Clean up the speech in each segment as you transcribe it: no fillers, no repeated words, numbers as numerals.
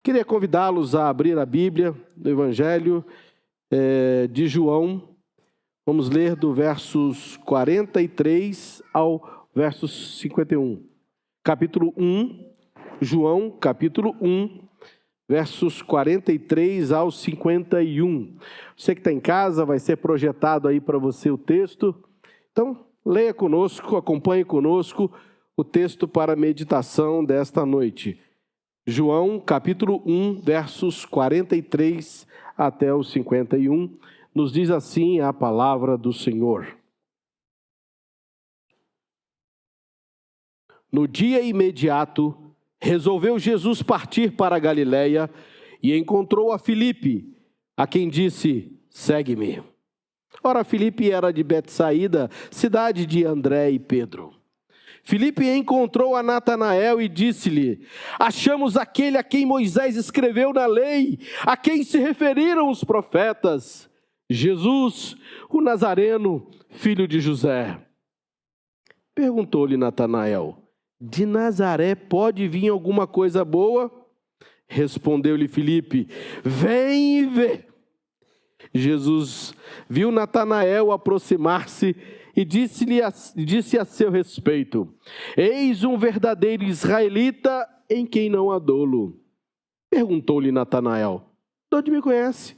Queria convidá-los a abrir a Bíblia do Evangelho de João. Vamos ler do versos 43 ao versos 51. Capítulo 1, João, capítulo 1, versos 43 ao 51. Você que está em casa, vai ser projetado aí para você o texto. Então, leia conosco, acompanhe conosco o texto para a meditação desta noite. João, capítulo 1, versos 43 até o 51, nos diz assim a palavra do Senhor. No dia imediato, resolveu Jesus partir para a Galiléia e encontrou a Filipe, a quem disse: segue-me. Ora, Filipe era de Betsaída, cidade de André e Pedro. Filipe encontrou a Natanael e disse-lhe: achamos aquele a quem Moisés escreveu na lei, a quem se referiram os profetas, Jesus, o Nazareno, filho de José. Perguntou-lhe Natanael: de Nazaré pode vir alguma coisa boa? Respondeu-lhe Filipe: vem e vê. Jesus viu Natanael aproximar-se e disse a seu respeito: eis um verdadeiro israelita em quem não há dolo. Perguntou-lhe Natanael: de onde me conhece?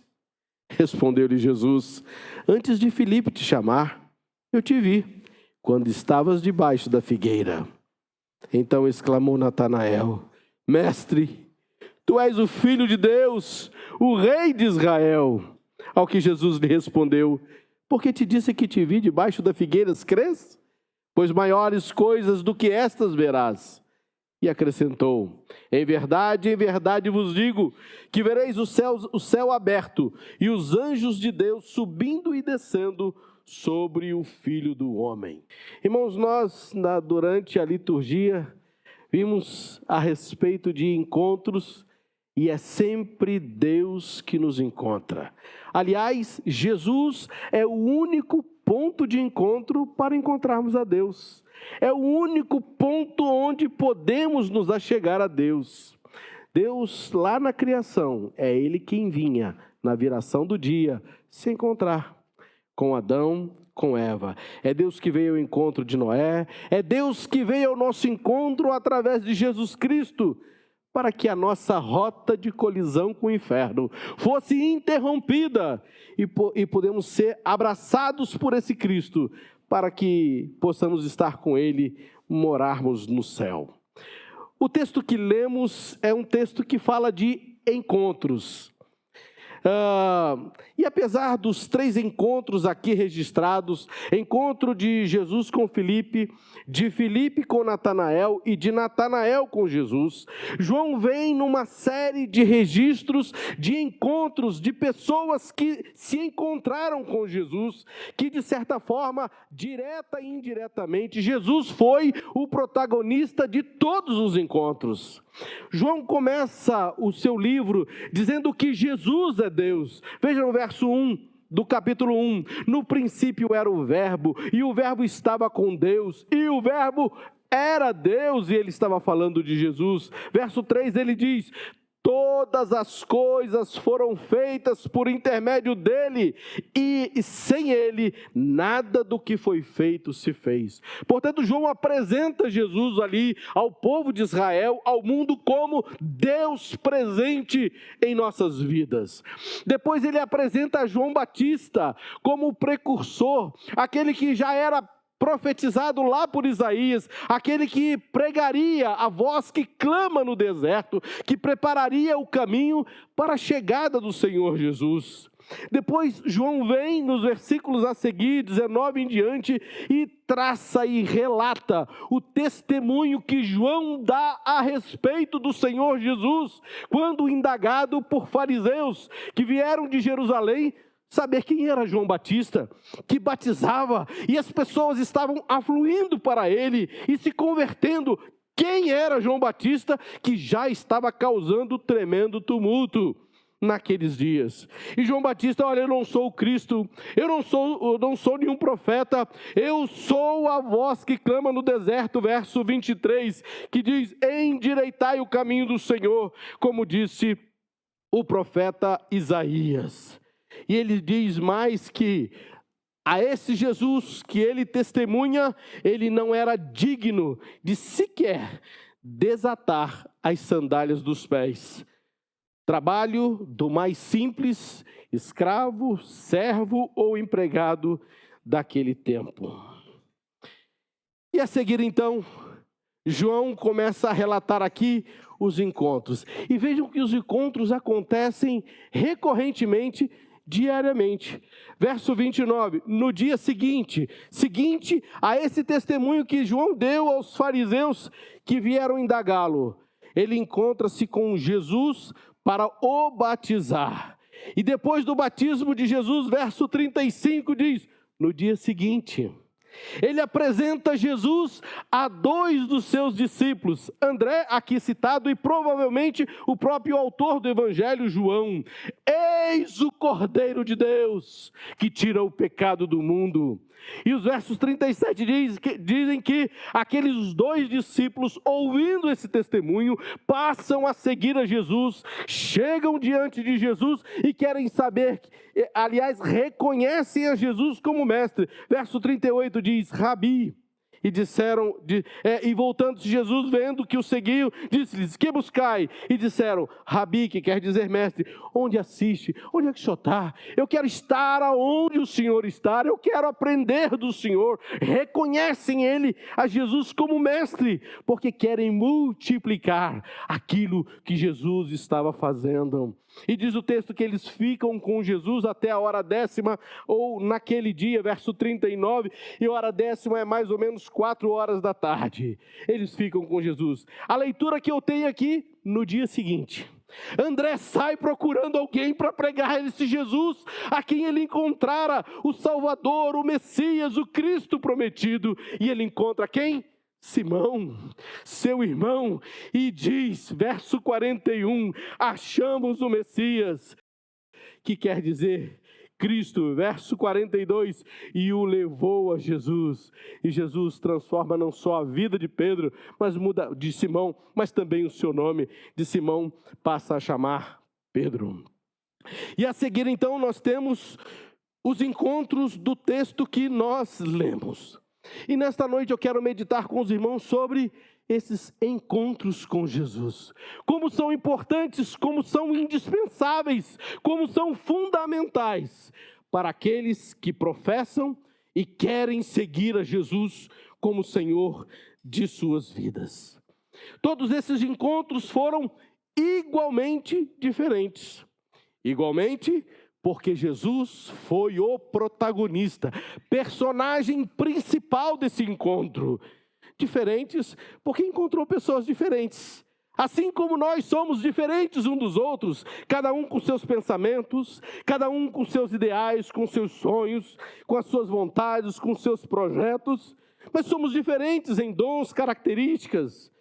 Respondeu-lhe Jesus: antes de Filipe te chamar, eu te vi, quando estavas debaixo da figueira. Então exclamou Natanael: mestre, tu és o Filho de Deus, o Rei de Israel. Ao que Jesus lhe respondeu: porque te disse que te vi debaixo da figueira, crês? Pois maiores coisas do que estas verás. E acrescentou: em verdade vos digo, que vereis o céu aberto, e os anjos de Deus subindo e descendo sobre o Filho do Homem. Irmãos, nós, durante a liturgia, vimos a respeito de encontros, e é sempre Deus que nos encontra. Aliás, Jesus é o único ponto de encontro para encontrarmos a Deus. É o único ponto onde podemos nos achegar a Deus. Deus, lá na criação, é Ele quem vinha, na viração do dia, se encontrar com Adão, com Eva. É Deus que veio ao encontro de Noé, é Deus que veio ao nosso encontro através de Jesus Cristo, para que a nossa rota de colisão com o inferno fosse interrompida e podemos ser abraçados por esse Cristo, para que possamos estar com Ele, morarmos no céu. O texto que lemos é um texto que fala de encontros. E apesar dos 3 encontros aqui registrados, encontro de Jesus com Filipe, de Filipe com Natanael e de Natanael com Jesus, João vem numa série de registros de encontros de pessoas que se encontraram com Jesus, que de certa forma, direta e indiretamente, Jesus foi o protagonista de todos os encontros. João começa o seu livro dizendo que Jesus é Deus. Veja no verso 1 do capítulo 1. No princípio era o verbo, e o verbo estava com Deus, e o verbo era Deus, e ele estava falando de Jesus. Verso 3 ele diz: todas as coisas foram feitas por intermédio dele, e sem ele, nada do que foi feito se fez. Portanto, João apresenta Jesus ali ao povo de Israel, ao mundo, como Deus presente em nossas vidas. Depois ele apresenta João Batista como o precursor, aquele que já era profetizado lá por Isaías, aquele que pregaria a voz que clama no deserto, que prepararia o caminho para a chegada do Senhor Jesus. Depois João vem nos versículos a seguir, 19 em diante, e traça e relata o testemunho que João dá a respeito do Senhor Jesus, quando indagado por fariseus que vieram de Jerusalém saber quem era João Batista, que batizava, e as pessoas estavam afluindo para ele e se convertendo. Quem era João Batista, que já estava causando tremendo tumulto? naqueles dias. E João Batista: olha, eu não sou o Cristo, eu não sou nenhum profeta, eu sou a voz que clama no deserto, verso 23, que diz: endireitai o caminho do Senhor, como disse o profeta Isaías. E ele diz mais que a esse Jesus que ele testemunha, ele não era digno de sequer desatar as sandálias dos pés. Trabalho do mais simples, escravo, servo ou empregado daquele tempo. E a seguir então, João começa a relatar aqui os encontros. E vejam que os encontros acontecem recorrentemente, diariamente. Verso 29, no dia seguinte a esse testemunho que João deu aos fariseus que vieram indagá-lo, ele encontra-se com Jesus para o batizar. E depois do batismo de Jesus, verso 35 diz: no dia seguinte, ele apresenta Jesus a 2 dos seus discípulos, André, aqui citado, e provavelmente o próprio autor do Evangelho, João. Eis o Cordeiro de Deus, que tira o pecado do mundo. E os versos 37 dizem que aqueles 2 discípulos, ouvindo esse testemunho, passam a seguir a Jesus, chegam diante de Jesus e querem saber, aliás, reconhecem a Jesus como mestre. Verso 38 diz: Rabi. E disseram, e voltando-se Jesus, vendo que o seguiam, disse-lhes: que buscai? E disseram: Rabi, que quer dizer mestre, onde assiste? Onde é que o senhor está? Eu quero estar aonde o Senhor está, eu quero aprender do Senhor. Reconhecem a Jesus como mestre, porque querem multiplicar aquilo que Jesus estava fazendo. E diz o texto que eles ficam com Jesus até a hora 10ª, ou naquele dia, verso 39, e a hora 10ª é mais ou menos 4 horas da tarde. Eles ficam com Jesus. A leitura que eu tenho aqui, no dia seguinte, André sai procurando alguém para pregar esse Jesus, a quem ele encontrara o Salvador, o Messias, o Cristo prometido. E ele encontra quem? Simão, seu irmão, e diz, verso 41, achamos o Messias, que quer dizer Cristo. Verso 42, e o levou a Jesus. E Jesus transforma não só a vida de Pedro, mas muda de Simão, mas também o seu nome. De Simão passa a chamar Pedro. E a seguir então nós temos os encontros do texto que nós lemos. E nesta noite eu quero meditar com os irmãos sobre esses encontros com Jesus. Como são importantes, como são indispensáveis, como são fundamentais para aqueles que professam e querem seguir a Jesus como Senhor de suas vidas. Todos esses encontros foram igualmente diferentes. Igualmente porque Jesus foi o protagonista, personagem principal desse encontro. Diferentes porque encontrou pessoas diferentes. Assim como nós somos diferentes uns dos outros, cada um com seus pensamentos, cada um com seus ideais, com seus sonhos, com as suas vontades, com seus projetos, mas somos diferentes em dons, características,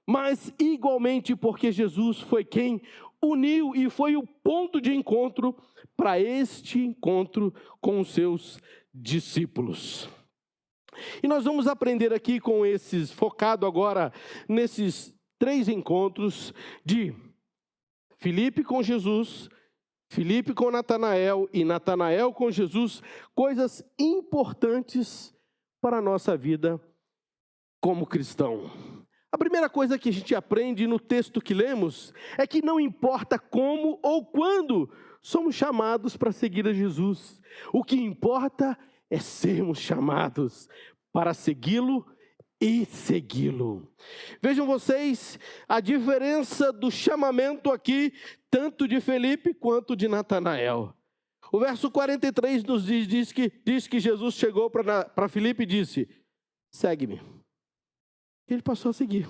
mas igualmente porque Jesus foi quem uniu e foi o ponto de encontro para este encontro com os seus discípulos. E nós vamos aprender aqui focado agora nesses 3 encontros de Filipe com Jesus, Filipe com Natanael e Natanael com Jesus, coisas importantes para a nossa vida como cristão. A primeira coisa que a gente aprende no texto que lemos é que não importa como ou quando somos chamados para seguir a Jesus. O que importa é sermos chamados para segui-lo e segui-lo. Vejam vocês a diferença do chamamento aqui, tanto de Filipe quanto de Natanael. O verso 43 nos diz que Jesus chegou para Filipe e disse: segue-me. Ele passou a seguir.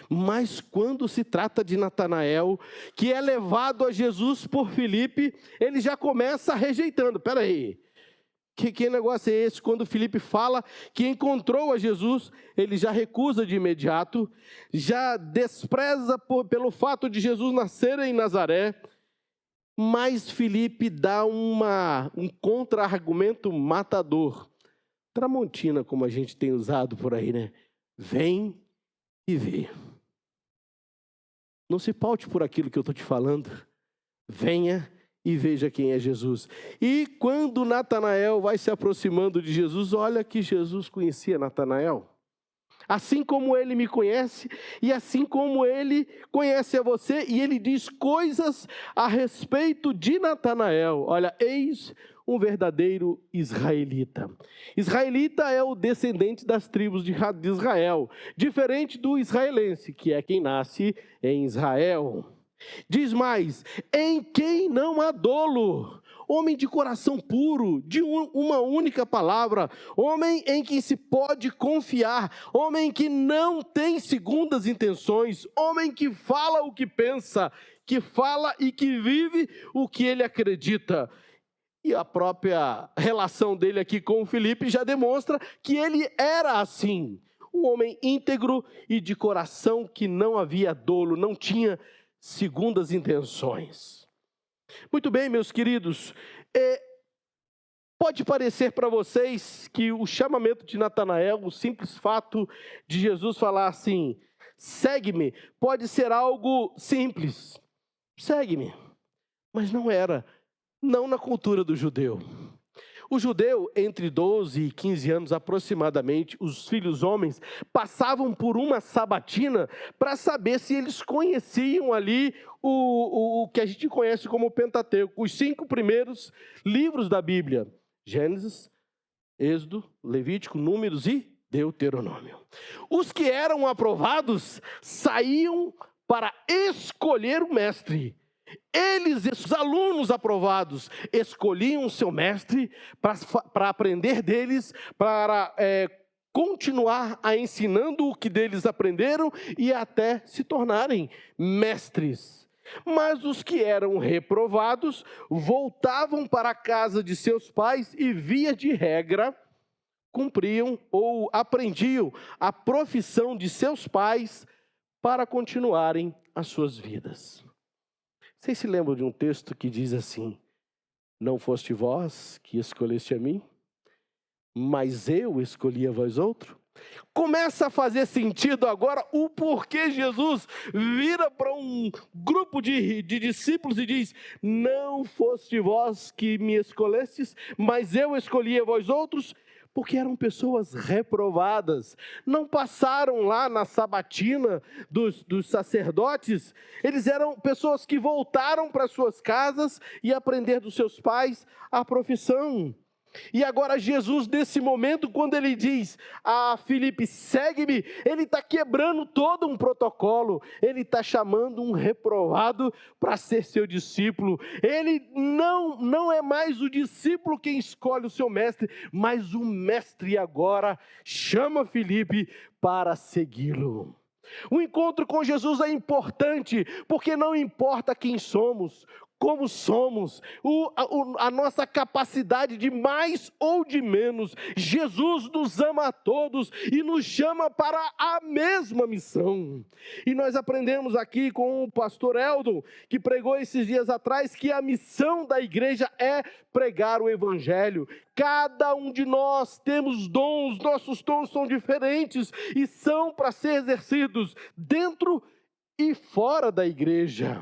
Mas quando se trata de Natanael, que é levado a Jesus por Filipe, ele já começa rejeitando. Espera aí, que negócio é esse? Quando Filipe fala que encontrou a Jesus, ele já recusa de imediato, já despreza pelo fato de Jesus nascer em Nazaré, Mas Filipe dá um contra-argumento matador. Tramontina, como a gente tem usado por aí, né? Vem e vê. Não se paute por aquilo que eu estou te falando. Venha e veja quem é Jesus. E quando Natanael vai se aproximando de Jesus, olha que Jesus conhecia Natanael. Assim como ele me conhece, e assim como ele conhece a você, e ele diz coisas a respeito de Natanael. Olha, eis um verdadeiro israelita. Israelita é o descendente das tribos de Israel, diferente do israelense, que é quem nasce em Israel. Diz mais, em quem não há dolo. Homem de coração puro, de uma única palavra, homem em quem se pode confiar, homem que não tem segundas intenções, homem que fala o que pensa, que fala e que vive o que ele acredita. E a própria relação dele aqui com o Filipe já demonstra que ele era assim, um homem íntegro e de coração que não havia dolo, não tinha segundas intenções. Muito bem, meus queridos, pode parecer para vocês que o chamamento de Natanael, o simples fato de Jesus falar assim, segue-me, pode ser algo simples, segue-me, mas não era, não na cultura do judeu. O judeu, entre 12 e 15 anos aproximadamente, os filhos homens, passavam por uma sabatina para saber se eles conheciam ali o que a gente conhece como Pentateuco, os 5 primeiros livros da Bíblia: Gênesis, Êxodo, Levítico, Números e Deuteronômio. Os que eram aprovados saíam para escolher o mestre. Eles, os alunos aprovados, escolhiam o seu mestre para aprender deles, para continuar a ensinando o que deles aprenderam e até se tornarem mestres. Mas os que eram reprovados voltavam para a casa de seus pais e, via de regra, cumpriam ou aprendiam a profissão de seus pais para continuarem as suas vidas. Vocês se lembram de um texto que diz assim: não foste vós que escolheste a mim, mas eu escolhi a vós outro? Começa a fazer sentido agora o porquê Jesus vira para um grupo de discípulos e diz: não foste vós que me escolhestes, mas eu escolhi a vós outros. Porque eram pessoas reprovadas, não passaram lá na sabatina dos sacerdotes, eles eram pessoas que voltaram para suas casas e aprender dos seus pais a profissão. E agora Jesus, nesse momento, quando ele diz a Filipe, segue-me, ele está quebrando todo um protocolo, ele está chamando um reprovado para ser seu discípulo. Ele não é mais o discípulo quem escolhe o seu mestre, mas o mestre agora chama Filipe para segui-lo. O encontro com Jesus é importante, porque não importa quem somos, como somos, a nossa capacidade de mais ou de menos, Jesus nos ama a todos e nos chama para a mesma missão. E nós aprendemos aqui com o pastor Eldon, que pregou esses dias atrás, que a missão da igreja é pregar o evangelho. Cada um de nós temos dons, nossos dons são diferentes e são para ser exercidos dentro e fora da igreja.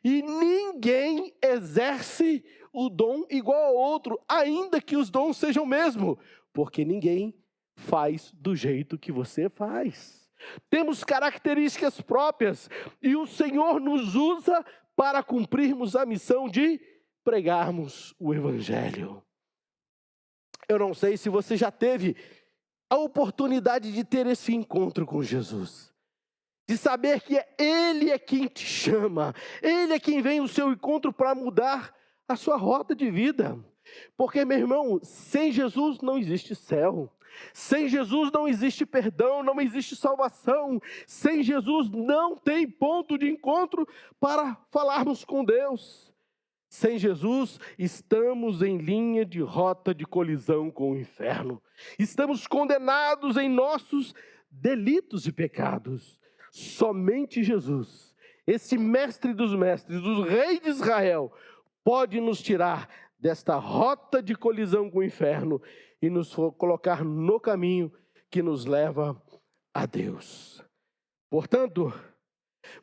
E ninguém exerce o dom igual ao outro, ainda que os dons sejam o mesmo, porque ninguém faz do jeito que você faz. Temos características próprias e o Senhor nos usa para cumprirmos a missão de pregarmos o evangelho. Eu não sei se você já teve a oportunidade de ter esse encontro com Jesus. De saber que Ele é quem te chama, Ele é quem vem ao seu encontro para mudar a sua rota de vida. Porque, meu irmão, sem Jesus não existe céu, sem Jesus não existe perdão, não existe salvação, sem Jesus não tem ponto de encontro para falarmos com Deus. Sem Jesus, estamos em linha de rota de colisão com o inferno. Estamos condenados em nossos delitos e pecados. Somente Jesus, esse mestre dos mestres, o rei de Israel, pode nos tirar desta rota de colisão com o inferno e nos colocar no caminho que nos leva a Deus. Portanto,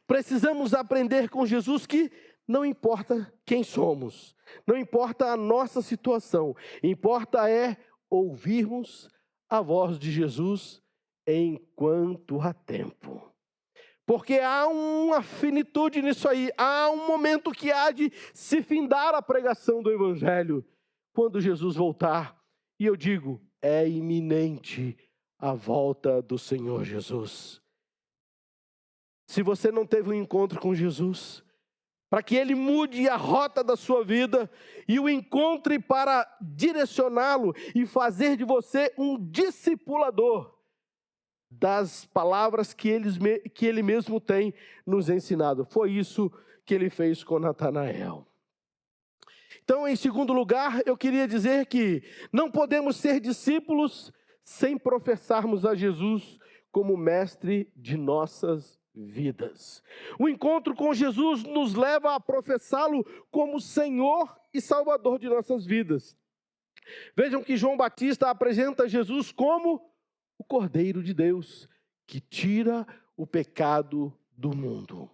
precisamos aprender com Jesus que não importa quem somos, não importa a nossa situação, importa é ouvirmos a voz de Jesus enquanto há tempo. Porque há uma finitude nisso aí, há um momento que há de se findar a pregação do Evangelho, quando Jesus voltar. E eu digo, é iminente a volta do Senhor Jesus. Se você não teve um encontro com Jesus, para que Ele mude a rota da sua vida e o encontre para direcioná-lo e fazer de você um discipulador das palavras que Ele mesmo tem nos ensinado. Foi isso que Ele fez com Natanael. Então, em segundo lugar, eu queria dizer que não podemos ser discípulos sem professarmos a Jesus como mestre de nossas vidas. O encontro com Jesus nos leva a professá-lo como Senhor e Salvador de nossas vidas. Vejam que João Batista apresenta Jesus como o Cordeiro de Deus, que tira o pecado do mundo.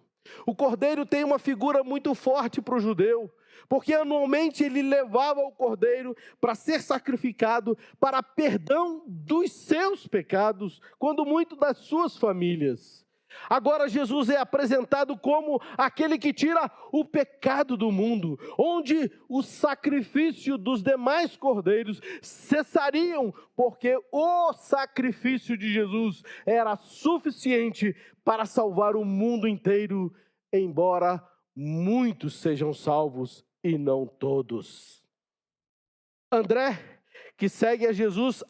O Cordeiro tem uma figura muito forte para o judeu, porque anualmente ele levava o Cordeiro para ser sacrificado para perdão dos seus pecados, quando muito das suas famílias. Agora Jesus é apresentado como aquele que tira o pecado do mundo, onde o sacrifício dos demais cordeiros cessariam, porque o sacrifício de Jesus era suficiente para salvar o mundo inteiro, embora muitos sejam salvos e não todos. André, que segue a Jesus,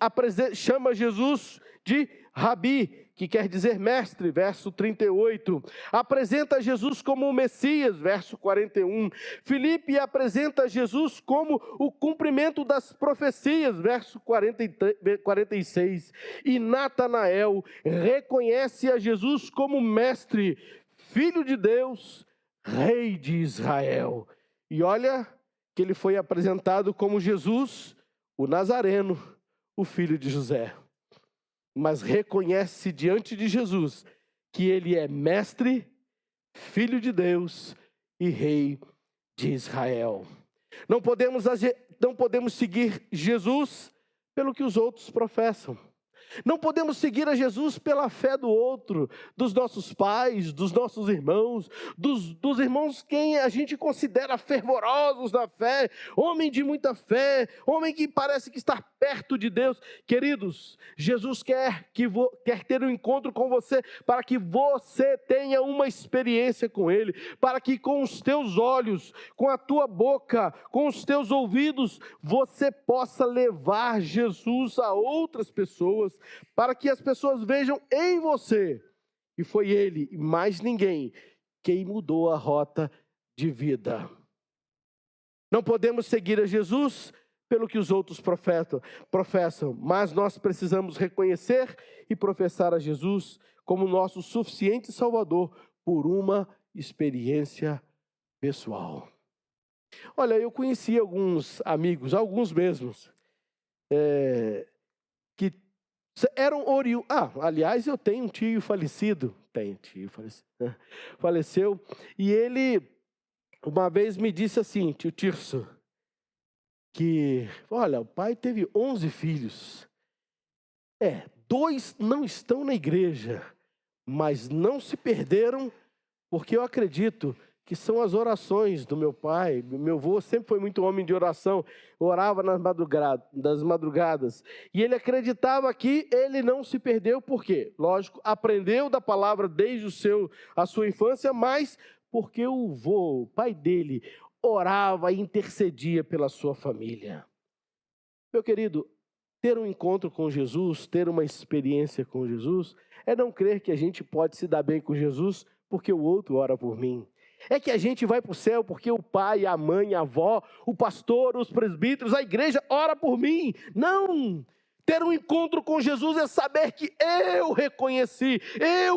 chama Jesus de Rabi, que quer dizer mestre, verso 38. Apresenta Jesus como o Messias, verso 41. Filipe apresenta Jesus como o cumprimento das profecias, verso 46. E Natanael reconhece a Jesus como mestre, filho de Deus, rei de Israel. E olha que ele foi apresentado como Jesus, o Nazareno, o filho de José. Mas reconhece diante de Jesus que ele é mestre, filho de Deus e rei de Israel. Não podemos seguir Jesus pelo que os outros professam. Não podemos seguir a Jesus pela fé do outro, dos nossos pais, dos nossos irmãos, dos irmãos quem a gente considera fervorosos na fé, homem de muita fé, homem que parece que está perto de Deus. Queridos, Jesus quer ter um encontro com você para que você tenha uma experiência com Ele, para que com os teus olhos, com a tua boca, com os teus ouvidos, você possa levar Jesus a outras pessoas, para que as pessoas vejam em você, e foi Ele e mais ninguém quem mudou a rota de vida. Não podemos seguir a Jesus pelo que os outros professam, mas nós precisamos reconhecer e professar a Jesus como nosso suficiente Salvador por uma experiência pessoal. Olha, eu conheci alguns amigos, alguns mesmos, que eram oriundos. Aliás, eu tenho um tio falecido. Faleceu. E ele, uma vez me disse assim, tio Tirso, que, olha, o pai teve 11 filhos. 2 não estão na igreja, mas não se perderam, porque eu acredito que são as orações do meu pai. Meu avô sempre foi muito homem de oração, orava nas madrugadas. E ele acreditava que ele não se perdeu, por quê? Lógico, aprendeu da palavra desde a sua infância, mas porque o pai dele, orava e intercedia pela sua família. Meu querido, ter um encontro com Jesus, ter uma experiência com Jesus, é não crer que a gente pode se dar bem com Jesus porque o outro ora por mim. É que a gente vai para o céu porque o pai, a mãe, a avó, o pastor, os presbíteros, a igreja ora por mim. Não! Ter um encontro com Jesus é saber que eu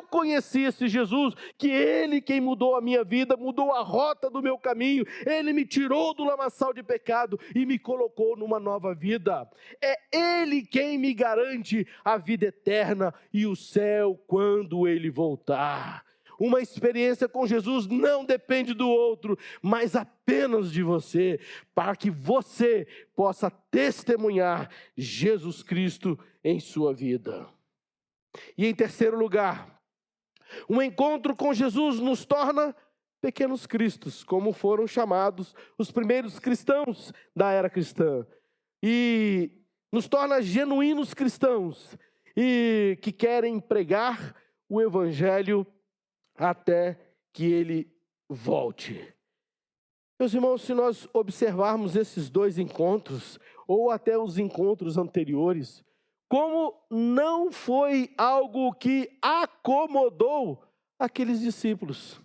conheci esse Jesus, que Ele quem mudou a minha vida, mudou a rota do meu caminho, Ele me tirou do lamaçal de pecado e me colocou numa nova vida. É Ele quem me garante a vida eterna e o céu quando Ele voltar. Uma experiência com Jesus não depende do outro, mas apenas de você, para que você possa testemunhar Jesus Cristo em sua vida. E em terceiro lugar, um encontro com Jesus nos torna pequenos cristos, como foram chamados os primeiros cristãos da era cristã. E nos torna genuínos cristãos e que querem pregar o evangelho até que ele volte. Meus irmãos, se nós observarmos esses dois encontros, ou até os encontros anteriores, como não foi algo que acomodou aqueles discípulos.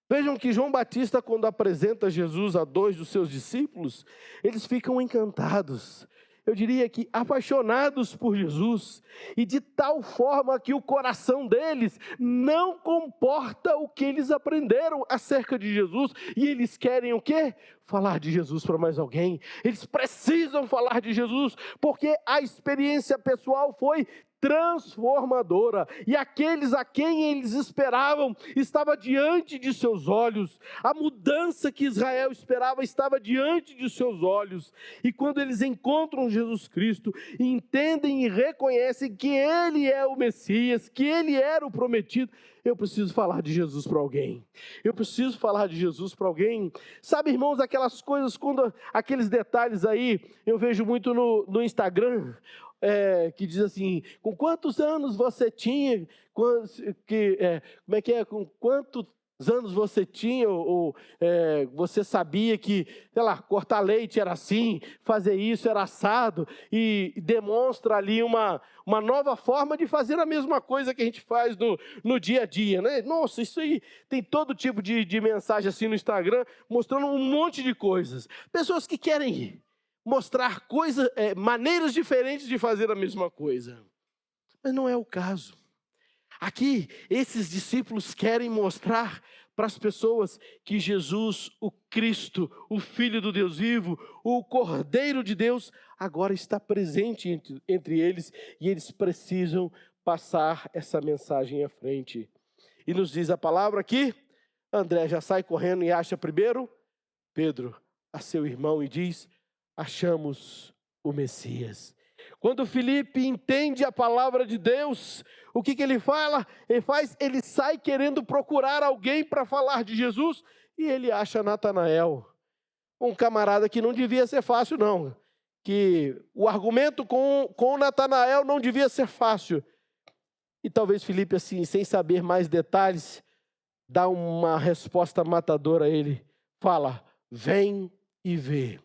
Vejam que João Batista, quando apresenta Jesus a dois dos seus discípulos, eles ficam encantados. Eu diria que apaixonados por Jesus, e de tal forma que o coração deles não comporta o que eles aprenderam acerca de Jesus, e eles querem o quê? Falar de Jesus para mais alguém. Eles precisam falar de Jesus, porque a experiência pessoal foi transformadora, e aqueles a quem eles esperavam estava diante de seus olhos. A mudança que Israel esperava estava diante de seus olhos, e quando eles encontram Jesus Cristo, entendem e reconhecem que Ele é o Messias, que Ele era o prometido. Eu preciso falar de Jesus para alguém. Eu preciso falar de Jesus para alguém. Sabe, irmãos, aquelas coisas, aqueles detalhes aí, eu vejo muito no Instagram, que diz assim, com quantos anos você tinha, com quantos anos você tinha, ou você sabia que, sei lá, cortar leite era assim, fazer isso era assado, e demonstra ali uma nova forma de fazer a mesma coisa que a gente faz no dia a dia, né? Nossa, isso aí tem todo tipo de mensagem assim no Instagram, mostrando um monte de coisas. Pessoas que querem mostrar maneiras diferentes de fazer a mesma coisa. Mas não é o caso. Aqui, esses discípulos querem mostrar para as pessoas que Jesus, o Cristo, o Filho do Deus vivo, o Cordeiro de Deus, agora está presente entre eles, e eles precisam passar essa mensagem à frente. E nos diz a palavra aqui, André já sai correndo e acha primeiro Pedro, a seu irmão, e diz: achamos o Messias. Quando Filipe entende a palavra de Deus, o que ele fala? Ele sai querendo procurar alguém para falar de Jesus, e ele acha Natanael, um camarada que não devia ser fácil não, que o argumento com Natanael não devia ser fácil. E talvez Filipe, assim, sem saber mais detalhes, dá uma resposta matadora a ele. Fala: vem e vê.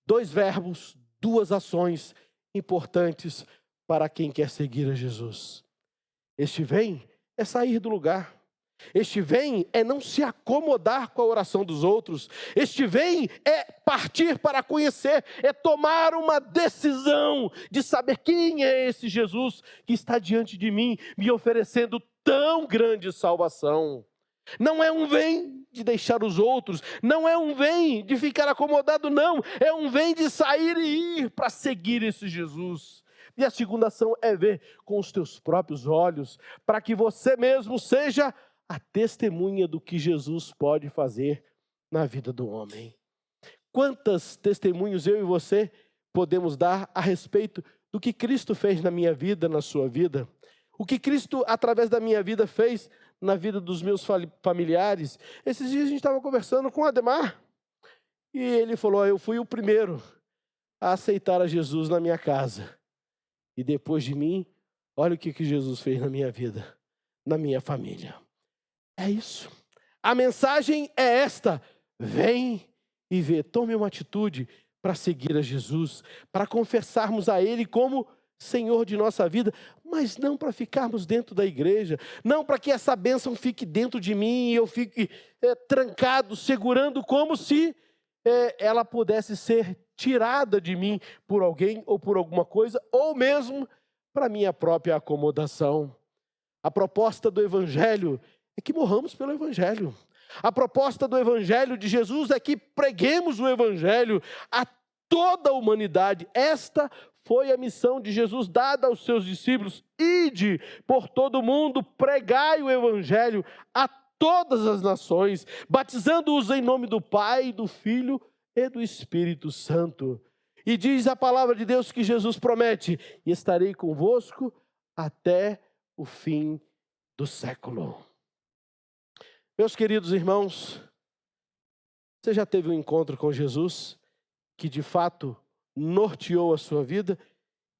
2 verbos, 2 ações importantes para quem quer seguir a Jesus. Este vem é sair do lugar. Este vem é não se acomodar com a oração dos outros. Este vem é partir para conhecer, é tomar uma decisão de saber quem é esse Jesus que está diante de mim, me oferecendo tão grande salvação. Não é um vem de deixar os outros, não é um vem de ficar acomodado, não. É um vem de sair e ir para seguir esse Jesus. E a segunda ação é ver com os teus próprios olhos, para que você mesmo seja a testemunha do que Jesus pode fazer na vida do homem. Quantas testemunhos eu e você podemos dar a respeito do que Cristo fez na minha vida, na sua vida? O que Cristo, através da minha vida, fez na vida dos meus familiares? Esses dias a gente estava conversando com o Ademar, e ele falou: eu fui o primeiro a aceitar a Jesus na minha casa. E depois de mim, olha o que Jesus fez na minha vida, na minha família. É isso. A mensagem é esta: vem e vê. Tome uma atitude para seguir a Jesus, para confessarmos a Ele como Senhor de nossa vida, mas não para ficarmos dentro da igreja, não para que essa bênção fique dentro de mim e eu fique trancado, segurando como se ela pudesse ser tirada de mim por alguém ou por alguma coisa, ou mesmo para minha própria acomodação. A proposta do Evangelho é que morramos pelo Evangelho. A proposta do Evangelho de Jesus é que preguemos o Evangelho a toda a humanidade. Esta foi a missão de Jesus dada aos seus discípulos. Ide por todo o mundo, pregai o Evangelho a todas as nações, batizando-os em nome do Pai, do Filho e do Espírito Santo. E diz a palavra de Deus que Jesus promete: e estarei convosco até o fim do século. Meus queridos irmãos, você já teve um encontro com Jesus que de fato norteou a sua vida?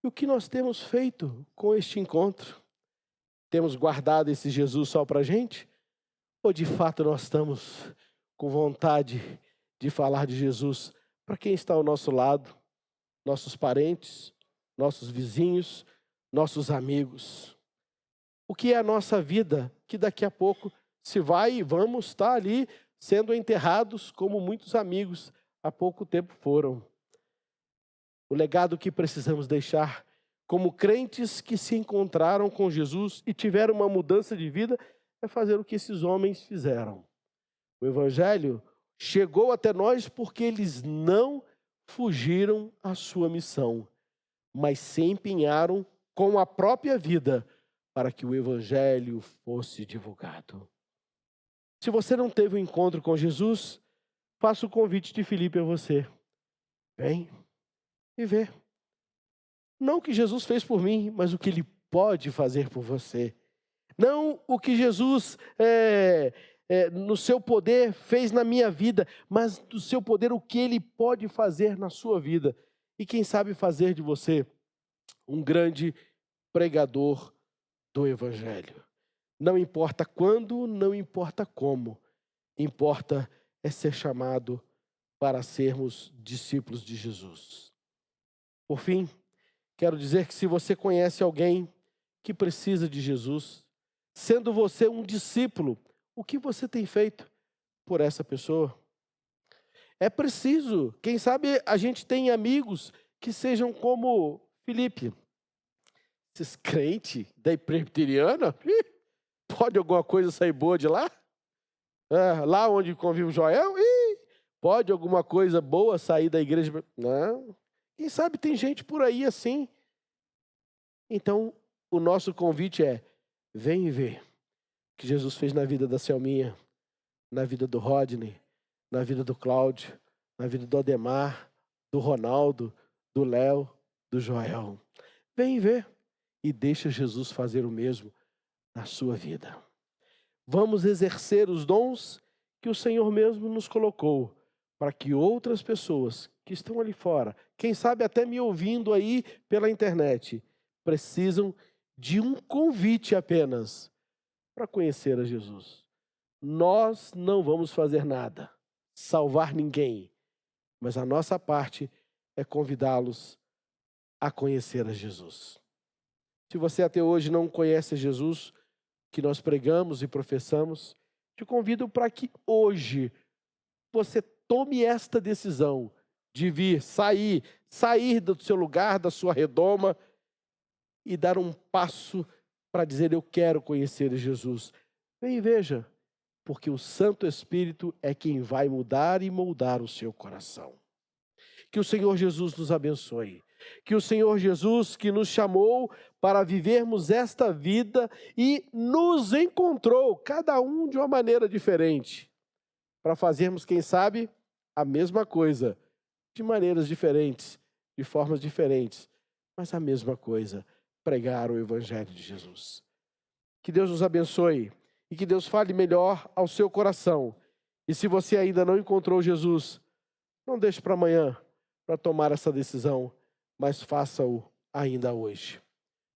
E o que nós temos feito com este encontro? Temos guardado esse Jesus só para a gente? Ou de fato nós estamos com vontade de falar de Jesus para quem está ao nosso lado, nossos parentes, nossos vizinhos, nossos amigos? O que é a nossa vida que daqui a pouco se vai e vamos estar ali sendo enterrados como muitos amigos há pouco tempo foram? O legado que precisamos deixar como crentes que se encontraram com Jesus e tiveram uma mudança de vida é fazer o que esses homens fizeram. O Evangelho chegou até nós porque eles não fugiram à sua missão, mas se empenharam com a própria vida para que o Evangelho fosse divulgado. Se você não teve um encontro com Jesus, faço o convite de Filipe a você. Vem e vê. Não o que Jesus fez por mim, mas o que Ele pode fazer por você. Não o que Jesus, no seu poder, fez na minha vida, mas do seu poder, o que Ele pode fazer na sua vida. E quem sabe fazer de você um grande pregador do Evangelho. Não importa quando, não importa como. Importa é ser chamado para sermos discípulos de Jesus. Por fim, quero dizer que se você conhece alguém que precisa de Jesus, sendo você um discípulo, o que você tem feito por essa pessoa? É preciso, quem sabe a gente tem amigos que sejam como Filipe. Esses crentes da presbiteriana, pode alguma coisa sair boa de lá? Lá onde convive o Joel, pode alguma coisa boa sair da igreja? Não. Quem sabe tem gente por aí assim. Então, o nosso convite é: vem e vê o que Jesus fez na vida da Selminha, na vida do Rodney, na vida do Cláudio, na vida do Ademar, do Ronaldo, do Léo, do Joel. Vem e vê e deixa Jesus fazer o mesmo na sua vida. Vamos exercer os dons que o Senhor mesmo nos colocou, para que outras pessoas que estão ali fora, quem sabe até me ouvindo aí pela internet, precisam de um convite apenas para conhecer a Jesus. Nós não vamos fazer nada, salvar ninguém, mas a nossa parte é convidá-los a conhecer a Jesus. Se você até hoje não conhece Jesus, que nós pregamos e professamos, te convido para que hoje você tome esta decisão de vir, sair do seu lugar, da sua redoma e dar um passo para dizer: eu quero conhecer Jesus. Vem e veja, porque o Santo Espírito é quem vai mudar e moldar o seu coração. Que o Senhor Jesus nos abençoe. Que o Senhor Jesus, que nos chamou para vivermos esta vida e nos encontrou, cada um de uma maneira diferente, para fazermos, quem sabe, a mesma coisa, de maneiras diferentes, de formas diferentes, mas a mesma coisa, pregar o Evangelho de Jesus. Que Deus nos abençoe e que Deus fale melhor ao seu coração. E se você ainda não encontrou Jesus, não deixe para amanhã para tomar essa decisão, mas faça-o ainda hoje.